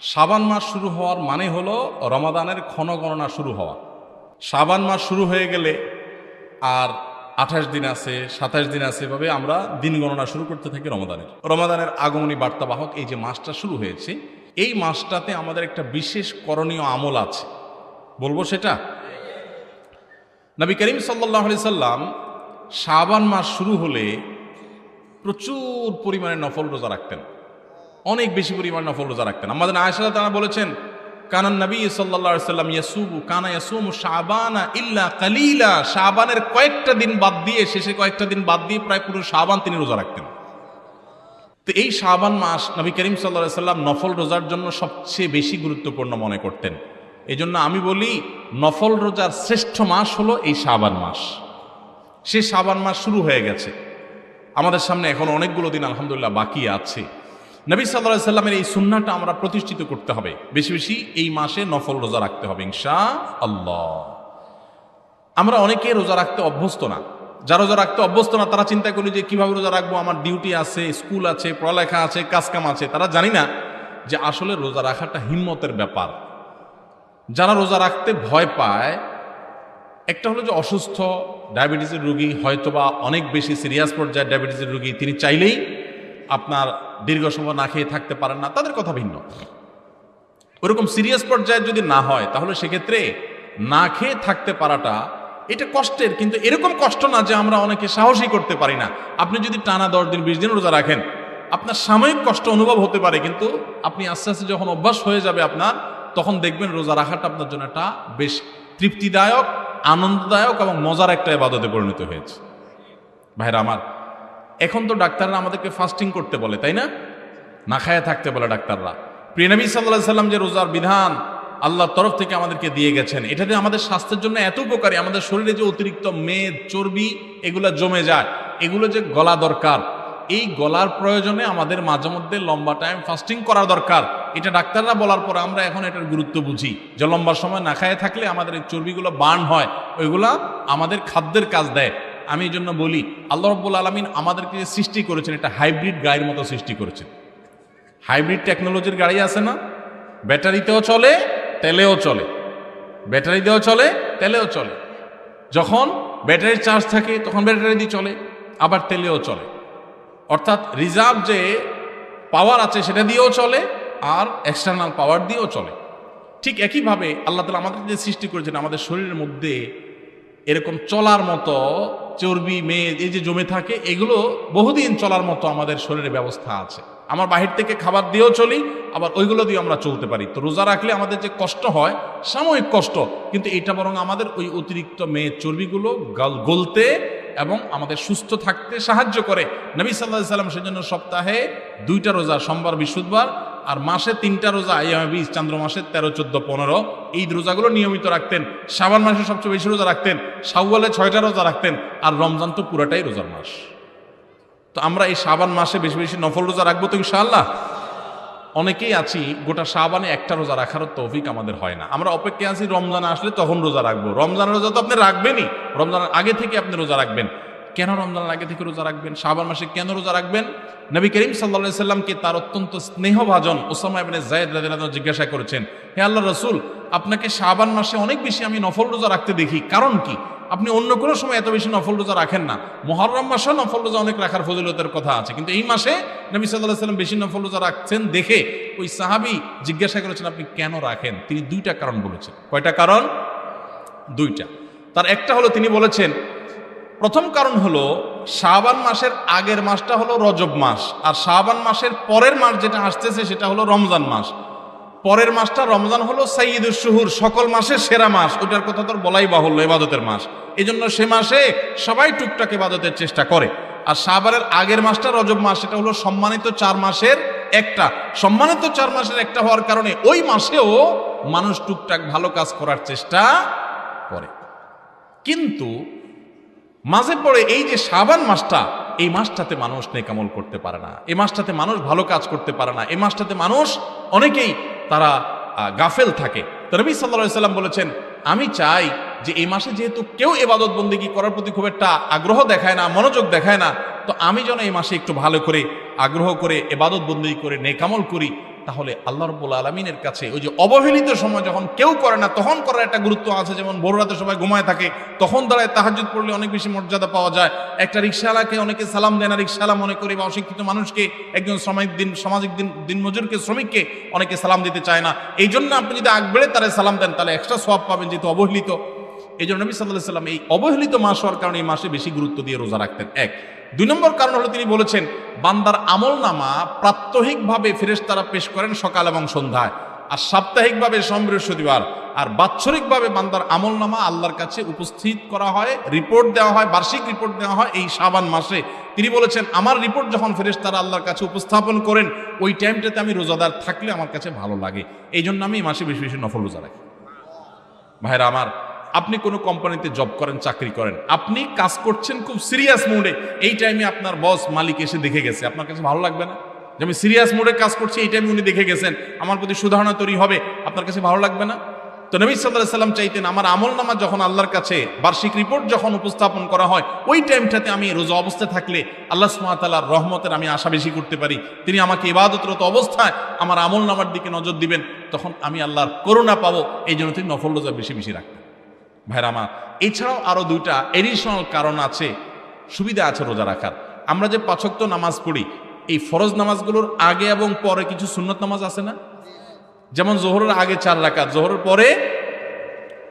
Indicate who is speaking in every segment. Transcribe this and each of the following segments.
Speaker 1: শাবান মাস শুরু হওয়ার মানে হলো রমাদানের ক্ষণগণনা শুরু হওয়া। শাবান মাস শুরু হয়ে গেলে আর 28 দিন আছে, 27 দিন আছে, এভাবে আমরা দিন গণনা শুরু করতে থাকি রমাদানের আগমনী বার্তাবাহক এই যে মাসটা শুরু হয়েছে, এই মাসটাতে আমাদের একটা বিশেষ করণীয় আমল আছে, বলবো সেটা। নবী করিম সাল্লাল্লাহু আলাইহি সাল্লাম শাবান মাস শুরু হলে প্রচুর পরিমাণে নফল রোজা রাখতেন, অনেক বেশি পরিমাণে নফল রোজা রাখতেন। আমাদের আয়েশা রাদিয়াল্লাহু বলেছেন, কানান নবী সাল্লাল্লাহু আলাইহি সাল্লাম ইয়াসুমু শাবানা ইল্লা কালিলা, শাবানের কয়েকটা দিন বাদ দিয়ে, শেষে কয়েকটা দিন বাদ দিয়ে প্রায় পুরো শাবান তিনি রোজা রাখতেন। তো এই শাবান মাস নবী করিম সাল্লাল্লাহু আলাইহি সাল্লাম নফল রোজার জন্য সবচেয়ে বেশি গুরুত্বপূর্ণ মনে করতেন। এই জন্য আমি বলি, নফল রোজার শ্রেষ্ঠ মাস হলো এই শাবান মাস। সে শাবান মাস শুরু হয়ে গেছে, আমাদের সামনে এখন অনেকগুলো দিন আলহামদুলিল্লাহ বাকি আছে। নবী সাল্লাল্লাহু আলাইহি সাল্লামের এই সুন্নাহটা আমরা প্রতিষ্ঠিত করতে হবে, বেশি বেশি এই মাসে নফল রোজা রাখতে হবে ইনশাআল্লাহ। আমরা অনেকে রোজা রাখতে অভ্যস্ত না, যারা রোজা রাখতে অভ্যস্ত না তারা চিন্তা করি যে কিভাবে রোজা রাখবো, আমার ডিউটি আছে, স্কুল আছে, পড়ালেখা আছে, কাজকাম আছে। তারা জানি না যে আসলে রোজা রাখাটা হিম্মতের ব্যাপার। যারা রোজা রাখতে ভয় পায়, একটা হলো যে অসুস্থ ডায়াবেটিসের রোগী, হয়তোবা অনেক বেশি সিরিয়াস পর্যায়ে ডায়াবেটিসের রোগী, তিনি চাইলেই আপনার দীর্ঘ সময় না খেয়ে থাকতে পারেন না, তাদের কথা ভিন্ন। ওরকম সিরিয়াস পর্যায়ে যদি না হয়, তাহলে সেক্ষেত্রে না খেয়ে থাকতে পারাটা এটা কষ্টের, কিন্তু এরকম কষ্ট না যে আমরা অনেকে সাহসী করতে পারি না। আপনি যদি টানা 10 দিন 20 দিন রোজা রাখেন, আপনার সাময়িক কষ্ট অনুভব হতে পারে, কিন্তু আপনি আস্তে আস্তে যখন অভ্যাস হয়ে যাবে আপনার, তখন দেখবেন রোজা রাখাটা আপনার জন্য একটা বেশ তৃপ্তিদায়ক, আনন্দদায়ক এবং মজার একটা ইবাদতে পরিণত হয়েছে। ভাইরা আমার, এখন তো ডাক্তাররা আমাদেরকে ফাস্টিং করতে বলে, তাই না? না খায়া থাকতে বলে ডাক্তাররা। প্রিয় নবী সাল্লাল্লাহু আলাইহি সাল্লাম যে রোজার বিধান আল্লাহর তরফ থেকে আমাদেরকে দিয়ে গেছেন, এটাতে আমাদের স্বাস্থ্যের জন্য এত উপকারী। আমাদের শরীরে যে অতিরিক্ত মেদ, চর্বি এগুলো জমে যায়, এগুলো যে গলা দরকার, এই গলার প্রয়োজনে আমাদের মাঝে মধ্যে লম্বা টাইম ফাস্টিং করা দরকার। এটা ডাক্তাররা বলার পর আমরা এখন এটার গুরুত্ব বুঝি, যে লম্বা সময় না খায় থাকলে আমাদের এই চর্বিগুলো বার্ন হয়, ওইগুলা আমাদের খাদ্যের কাজ দেয়। আমি এই জন্য বলি, আল্লাহ রাব্বুল আলামিন আমাদেরকে যে সৃষ্টি করেছেন, এটা হাইব্রিড গাড়ির মতো সৃষ্টি করেছেন। হাইব্রিড টেকনোলজির গাড়ি আছে না, ব্যাটারিতেও চলে, তেলেও চলে, ব্যাটারিতেও চলে, তেলেও চলে। যখন ব্যাটারির চার্জ থাকে তখন ব্যাটারি দিয়ে চলে, আবার তেলেও চলে। অর্থাৎ রিজার্ভ যে পাওয়ার আছে সেটা দিয়েও চলে, আর এক্সটার্নাল পাওয়ার দিয়েও চলে। ঠিক একইভাবে আল্লাহ তাআলা আমাদের যে সৃষ্টি করেছেন, আমাদের শরীরের মধ্যে এরকম চলার মতো চর্বি, মেদ এই যে জমে থাকে, এগুলো বহুদিন চলার মতো আমাদের শরীরে ব্যবস্থা আছে। আমার বাহির থেকে খাবার দিয়েও চলি, আবার ওইগুলো দিয়ে আমরা চলতে পারি। তো রোজা রাখলে আমাদের যে কষ্ট হয়, সাময়িক কষ্ট, কিন্তু এটা বরং আমাদের ওই অতিরিক্ত মেদ, চর্বিগুলো গলতে এবং আমাদের সুস্থ থাকতে সাহায্য করে। নবী সাল্লাল্লাহু আলাইহি সাল্লাম সেজন্য সপ্তাহে 2টা রোজা, সোমবার বৃহস্পতিবার, আর মাসে 3টা রোজা, আইয়ামে চান্দ্র মাসে 13, 14, 15 এই রোজাগুলো নিয়মিত রাখতেন। শাবান মাসে সবচেয়ে বেশি রোজা রাখতেন, শাওয়ালে 6টা রোজা রাখতেন, আর রমজান তো পুরাটাই রোজার মাস। তো আমরা এই শাবান মাসে বেশি বেশি নফল রোজা রাখবো তো ইনশাআল্লাহ। অনেকেই আছি গোটা শাবানে একটা রোজা রাখার তৌফিক আমাদের হয় না, আমরা অপেক্ষায় আছি রমজান আসলে তখন রোজা রাখবো। রমজানের রোজা তো আপনি রাখবেনই, রমজানের আগে থেকে আপনি রোজা রাখবেন। কেন রমজানের আগে থেকে রোজা রাখবেন? শাবান মাসে কেন রোজা রাখবেন? নবী করিম সাল্লাল্লাহু আলাইহি সাল্লামকে তার অত্যন্ত স্নেহভাজন উসামা ইবনে যায়েদ রাদিয়াল্লাহু আনহু জিজ্ঞাসা করেছেন, হে আল্লাহর রাসূল, আপনাকে শাবান মাসে অনেক বেশি আমি নফল রোজা রাখতে দেখি, কারণ কি? আপনি অন্য কোনো সময় এত বেশি নফল রোজা রাখেন না। মুহররম মাসেও নফল রোজা অনেক রাখার ফজিলতের কথা আছে, কিন্তু এই মাসে নবী সাল্লাল্লাহু আলাইহি সাল্লাম বেশি নফল রোজা রাখছেন দেখে ওই সাহাবী জিজ্ঞাসা করেছেন, আপনি কেন রাখেন? তিনি 2টা কারণ বলেছেন। কয়টা কারণ? 2টা। তার একটা হলো, তিনি বলেছেন, প্রথম কারণ হলো শাবান মাসের আগের মাসটা হলো রজব মাস, আর শাবান মাসের পরের মাস যেটা আসতেছে সেটা হলো রমজান মাস। পরের মাসটা রমজান হলো সাইয়্যিদুশ শুহুর, সকল মাসের সেরা মাস, ওটার কথা তো বলাই বাহুল্য, ইবাদতের মাস। এই জন্য সে মাসে সবাই টুকটাক ইবাদতের চেষ্টা করে। আর শাবানের আগের মাসটা রজব মাস, সেটা হলো সম্মানিত 4 মাসের একটা। সম্মানিত 4 মাসের একটা হওয়ার কারণে ওই মাসেও মানুষ টুকটাক ভালো কাজ করার চেষ্টা করে। কিন্তু মাঝে পড়ে এই যে শাবান মাসটা, এই মাসটাতে মানুষ নেকামল করতে পারে না, এই মাসটাতে মানুষ ভালো কাজ করতে পারে না, এই মাসটাতে মানুষ অনেকেই তারা গাফেল থাকে। তো নবী সাল্লাল্লাহু আলাইহি সাল্লাম বলেছেন, আমি চাই যে এই মাসে যেহেতু কেউ ইবাদত বন্দেগী করার প্রতি খুব একটা আগ্রহ দেখায় না, মনোযোগ দেখায় না, তো আমি যেন এই মাসে একটু ভালো করে আগ্রহ করে ইবাদত বন্দেগী করে নেকামল করি। তাহলে আল্লাহ রাব্বুল আলামিনের কাছে ওই যে অবহেলিত সময় যখন কেউ করে না তখন করার একটা গুরুত্ব আছে। যেমন ভোর রাতে সবাই ঘুমায় থাকে, তখন দাঁড়ায় তাহাজ্জুদ পড়লে অনেক বেশি মর্যাদা পাওয়া যায়। একটা রিকশাওয়ালাকে অনেকে সালাম দেয় না, রিকশাওয়ালা মনে করে, বা অশিক্ষিত মানুষকে, একজন সামাজিক দিনমজুরকে, শ্রমিককে অনেকে সালাম দিতে চায় না। এই জন্য আপনি যদি আগ বেড়ে তারা সালাম দেন তাহলে এক্সট্রা সওয়াব পাবেন, যেহেতু অবহেলিত। এই জন্য নবী সাল্লাল্লাহু আলাইহি ওয়াসাল্লাম এই অবহেলিত মাস হওয়ার কারণে এই মাসে বেশি গুরুত্ব দিয়ে রোজা রাখতেন। এক। 2 নম্বর কারণ হলো তিনি বলেছেন বান্দার আমলনামা প্রাত্যহিকভাবে ফেরেশতারা পেশ করেন সকাল এবং সন্ধ্যায়, আর সাপ্তাহিকভাবে সোম বৃহস্পতিবার, আর বাৎসরিকভাবে বান্দার আমলনামা আল্লাহর কাছে উপস্থিত করা হয়, রিপোর্ট দেওয়া হয়, বার্ষিক রিপোর্ট দেওয়া হয় এই শাবান মাসে। তিনি বলেছেন আমার রিপোর্ট যখন ফেরেশতারা আল্লাহর কাছে উপস্থাপন করেন ওই টাইমটাতে আমি রোজাদার থাকলে আমার কাছে ভালো লাগে, এই জন্য আমি এই মাসে বেশি বেশি নফল রোজা রাখি। ভাইরা আমার, আপনি কোনো কোম্পানিতে জব করেন, চাকরি করেন, আপনি কাজ করছেন খুব সিরিয়াস মুডে, এই টাইমে আপনার বস মালিক এসে দেখে গেছে, আপনার কাছে ভালো লাগবে না? যে আমি সিরিয়াস মুডে কাজ করছি, এই টাইমে উনি দেখে গেছেন, আমার প্রতি সুধারণা তৈরি হবে, আপনার কাছে ভালো লাগবে না? তো নবী সাল্লাল্লাহু আলাইহি সাল্লাম চাইতেন আমার আমলনামা যখন আল্লাহর কাছে বার্ষিক রিপোর্ট যখন উপস্থাপন করা হয় ওই টাইমটাতে আমি রোজা অবস্থায় থাকলে আল্লাহ সুবহানাহু ওয়া তাআলার রহমতের আমি আশা বেশি করতে পারি, তিনি আমাকে ইবাদতরত অবস্থায় আমার আমলনামার দিকে নজর দিবেন, তখন আমি আল্লাহর করুণা পাবো। এই জন্য তিনি নফল রোজা বেশি বেশি রাখতেন। ভাইরা আমার, এছাড়াও আরো 2টা এডিশনাল কারণ আছে, সুবিধা আছে রোজা রাখার। আমরা যে 5 ওয়াক্ত নামাজ পড়ি, এই ফরজ নামাজগুলোর আগে এবং পরে কিছু সুন্নত নামাজ আছে না? যেমন জোহরের আগে 4 রাকাত, জোহরের পরে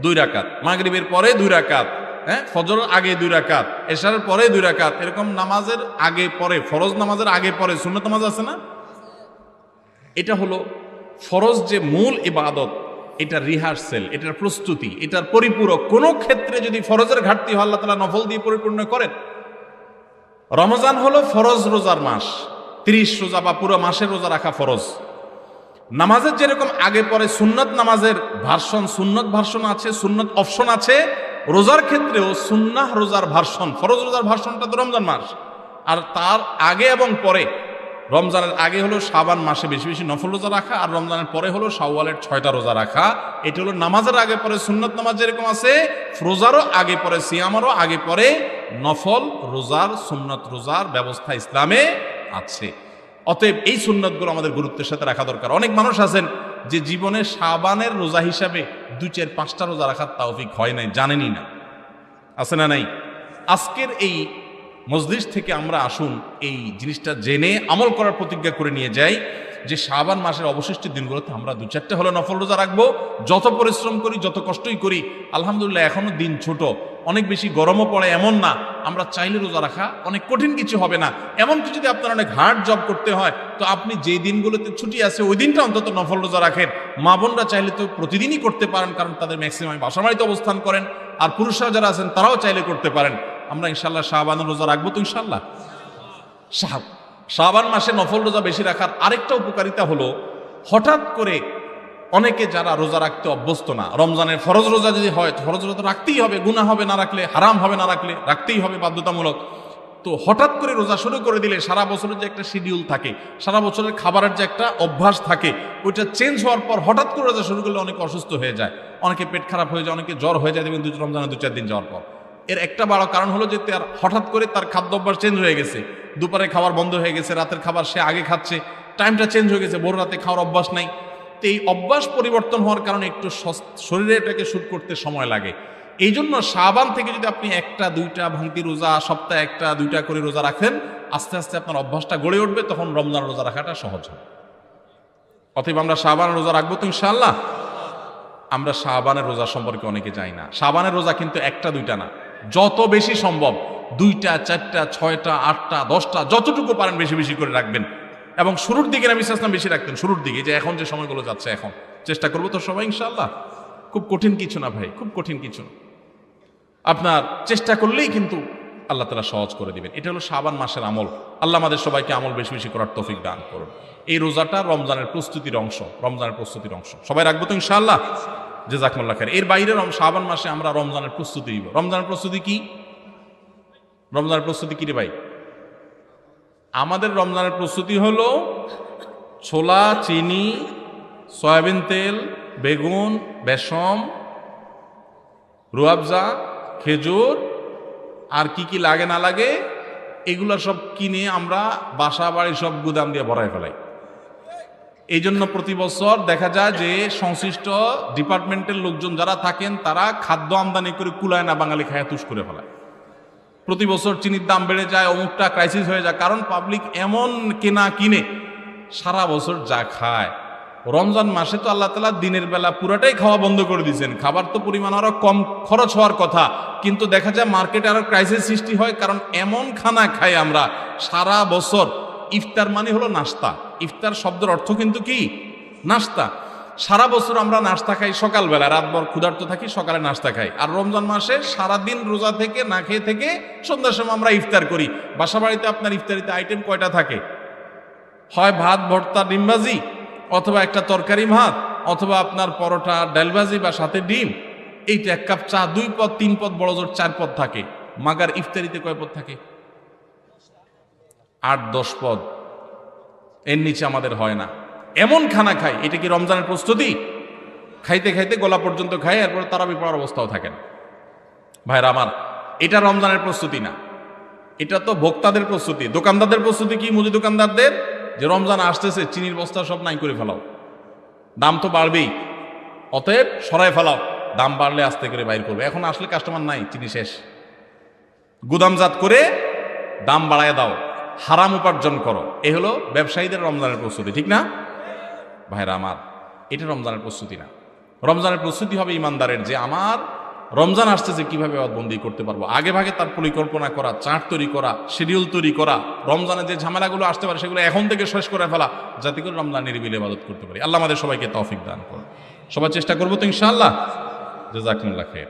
Speaker 1: 2 রাকাত, মাগরিবের পরে 2 রাকাত, হ্যাঁ, ফজরের আগে 2 রাকাত, এশারের পরে 2 রাকাত, এরকম নামাজের আগে পরে, ফরজ নামাজের আগে পরে সুন্নত নামাজ আছে না? এটা হলো ফরজ যে মূল ইবাদত, এটা রিহার্সেল, এটার প্রস্তুতি, এটার পরিপূরক। কোন ক্ষেত্রে যদি ফরজের ঘাটতি হয় আল্লাহ তাআলা নফল দিয়ে পরিপূর্ণ করেন। রমজান হলো ফরজ রোজার মাস, 30 রোজা বা পুরো মাসের রোজা রাখা ফরজ। নামাজের যেরকম আগে পরে সুন্নত নামাজের ভার্সন, সুন্নত ভার্সন আছে, সুন্নত অপশন আছে, রোজার ক্ষেত্রেও সুন্নাহ রোজার ভার্সন, ফরজ রোজার ভার্সনটা তো রমজান মাস, আর তার আগে এবং পরে, রমজানের আগে হলো শাবান মাসে বেশি বেশি নফল রোজা রাখা, আর রমজানের পরে হলো শাওয়ালের 6টা রোজা রাখা। এটা হলো নামাজের আগে পরে সুন্নত নামাজ যেরকম আছে, রোজারও আগে পরে, সিয়ামারও আগে পরে নফল রোজার, সুন্নত রোজার ব্যবস্থা ইসলামে আছে। অতএব এই সুন্নতগুলো আমাদের গুরুত্বের সাথে রাখা দরকার। অনেক মানুষ আছেন যে জীবনে শাবানের রোজা হিসাবে 2, 4, 5টা রোজা রাখার তৌফিক হয় নাই, জানেনই না, আছে না নাই? আজকের এই মজলিস থেকে আমরা আসুন এই জিনিসটা জেনে আমল করার প্রতিজ্ঞা করে নিয়ে যাই যে শাবান মাসের অবশিষ্ট দিনগুলোতে আমরা 2-4টা হলো নফল রোজা রাখবো। যত পরিশ্রম করি, যত কষ্টই করি, আলহামদুলিল্লাহ এখনো দিন ছোট, অনেক বেশি গরমও পড়ে এমন না, আমরা চাইলে রোজা রাখা অনেক কঠিন কিছু হবে না। এমনকি যদি আপনার অনেক হার্ড জব করতে হয় তো আপনি যে দিনগুলোতে ছুটি আছে ওই দিনটা অন্তত নফল রোজা রাখেন। মা বোনরা চাইলে তো প্রতিদিনই করতে পারেন, কারণ তাদের ম্যাক্সিমাম বাসা বাড়িতে অবস্থান করেন, আর পুরুষরা যারা আছেন তারাও চাইলে করতে পারেন। আমরা ইনশাল্লাহ শাবানের রোজা রাখবো তো ইনশাল্লাহ। শাবান মাসে নফল রোজা বেশি রাখার আরেকটা উপকারিতা হলো, হঠাৎ করে অনেকে যারা রোজা রাখতে অভ্যস্ত না, রমজানের ফরজ রোজা যদি হয় ফরজ রোজা রাখতেই হবে, গুনাহ হবে না রাখলে, হারাম হবে না রাখলে, রাখতেই হবে বাধ্যতামূলক। তো হঠাৎ করে রোজা শুরু করে দিলে সারা বছরের যে একটা শিডিউল থাকে, সারা বছরের খাবারের যে একটা অভ্যাস থাকে, ওইটা চেঞ্জ হওয়ার পর হঠাৎ করে রোজা শুরু করলে অনেকে অসুস্থ হয়ে যায়, অনেকে পেট খারাপ হয়ে যায়, অনেকে জ্বর হয়ে যায়, দেখবেন রমজানের 2-4 দিন যাওয়ার পর। এর একটা বড় কারণ হলো যে তার হঠাৎ করে তার খাদ্য অভ্যাস চেঞ্জ হয়ে গেছে, দুপুরে খাবার বন্ধ হয়ে গেছে, রাতের খাবার সে আগে খাচ্ছে, টাইমটা চেঞ্জ হয়ে গেছে, ভোর রাতে খাওয়ার অভ্যাস নাই। তো এই অভ্যাস পরিবর্তন হওয়ার কারণে একটু শরীরে এটাকে শুট করতে সময় লাগে। এই জন্য শাবান থেকে যদি আপনি 1-2টা ভাঙতি রোজা, সপ্তাহে 1-2টা করে রোজা রাখেন, আস্তে আস্তে আপনার অভ্যাসটা গড়ে উঠবে, তখন রমজান রোজা রাখাটা সহজ হবে। অতএব আমরা শাবান রোজা রাখবো তো ইনশাআল্লাহ। আমরা শাবানের রোজা সম্পর্কে অনেকে জানি না। শাবানের রোজা কিন্তু 1-2টা না, যত বেশি সম্ভব 2টা, 4টা, 6টা, 8টা, 10টা, যতটুকু পারেন বেশি বেশি করে রাখবেন। এবং শুরুর দিকে নবী সাল্লাল্লাহু আলাইহি ওয়াসাল্লাম বেশি রাখতেন, শুরুর দিকে, যে এখন যে সময়গুলো যাচ্ছে, এখন চেষ্টা করবো তো সবাই ইনশাআল্লাহ। খুব কঠিন কিছু না ভাই, খুব কঠিন কিছু না, আপনার চেষ্টা করলেই কিন্তু আল্লাহ তাআলা সহজ করে দিবেন। এটা হলো শাবান মাসের আমল। আল্লাহ আমাদের সবাইকে আমল বেশি বেশি করার তৌফিক দান করুন। এই রোজাটা রমজানের প্রস্তুতির অংশ, রমজানের প্রস্তুতির অংশ, সবাই রাখবো তো ইনশাআল্লাহ। জাযাকুমুল্লাহ খাইর। এর বাইরে শাবান মাসে আমরা রমজানের প্রস্তুতি নিব। রমজানের প্রস্তুতি কি? রমজানের প্রস্তুতি কি রে ভাই? আমাদের রমজানের প্রস্তুতি হলো ছোলা, চিনি, সয়াবিন তেল, বেগুন, বেসম, রুয়াবজা, খেজুর, আর কি কি লাগে না লাগে এগুলো সব কিনে আমরা বাসা বাড়ি সব গুদাম দিয়ে ভরাই ফেলাই। এই জন্য প্রতি বছর দেখা যায় যে সংশ্লিষ্ট ডিপার্টমেন্টের লোকজন যারা থাকেন তারা খাদ্য আমদানি করে কুলায় না, বাঙালি খায়া তুষ করে ফেলায়। প্রতি বছর চিনির দাম বেড়ে যায়, অমুকটা ক্রাইসিস হয়ে যায়, কারণ পাবলিক এমন কেনা কিনে সারা বছর যা খায়। রমজান মাসে তো আল্লাহ তাআলা দিনের বেলা পুরাটাই খাওয়া বন্ধ করে দিয়েছেন, খাবার তো পরিমাণ আরো কম খরচ হওয়ার কথা, কিন্তু দেখা যায় মার্কেটে আরো ক্রাইসিস সৃষ্টি হয়, কারণ এমন খানা খাই আমরা সারা বছর। ইফতার মানে হলো নাস্তা, ইফতার শব্দের অর্থ কিন্তু কি নাস্তা। সারা বছর আমরা নাস্তা খাই সকালবেলা, রাতভর ক্ষুধার্ত থাকি, সকালে নাস্তা খাই। আর রমজান মাসে সারাদিন রোজা থেকে না খেয়ে থেকে সন্ধ্যার সময় আমরা ইফতার করি। বাসা বাড়িতে আপনার ইফতারিতে আইটেম কয়টা থাকে? হয় ভাত ভর্তা ডিমবাজি, অথবা একটা তরকারি ভাত, অথবা আপনার পরোটা ডালবাজি বা সাথে ডিম, এইটা 1 কাপ চা, 2 পদ 3 পদ, বড় জোর 4 পদ থাকে। মাগার ইফতারিতে কয় পদ থাকে? 8-10 পদ, এর নিচে আমাদের হয় না। এমন খানা খাই, এটা কি রমজানের প্রস্তুতি? খাইতে খাইতে গলা পর্যন্ত খাই, এরপরে তারাবি পড়ার অবস্থাও থাকে না। ভাইরা আমার, এটা রমজানের প্রস্তুতি না, এটা তো ভোক্তাদের প্রস্তুতি। দোকানদারদের প্রস্তুতি কি? মুদি দোকানদারদের যে রমজান আসতেছে, চিনির বস্তা সব নাই করে ফেলাও, দাম তো বাড়বেই, অতএব সরাই ফেলাও, দাম বাড়লে আস্তে করে বাইর করবে। এখন আসলে কাস্টমার নাই, চিনি শেষ, গুদামজাত করে দাম বাড়ায় দাও, হারাম উপার্জন করো। এ হলো ব্যবসায়ীদের রমজানের প্রস্তুতি, ঠিক না ভাইরা আমার? এটা রমজানের প্রস্তুতি না। রমজানের প্রস্তুতি হবে ইমানদারের, যে আমার রমজান আসতেছে কিভাবে বন্দি করতে পারবো, আগে ভাগে তার পরিকল্পনা করা, চার্ট তৈরি করা, শিডিউল তৈরি করা, রমজানে যে ঝামেলাগুলো আসতে পারে সেগুলো এখন থেকে শেষ করে ফেলা, যাতে করে রমজান নিরিবিলি ইবাদত করতে পারি। আল্লাহ আমাদের সবাইকে তৌফিক দান করুন। সবাই চেষ্টা করবো তো ইনশাআল্লাহ। জাযাকুমুল্লাহ খাইর।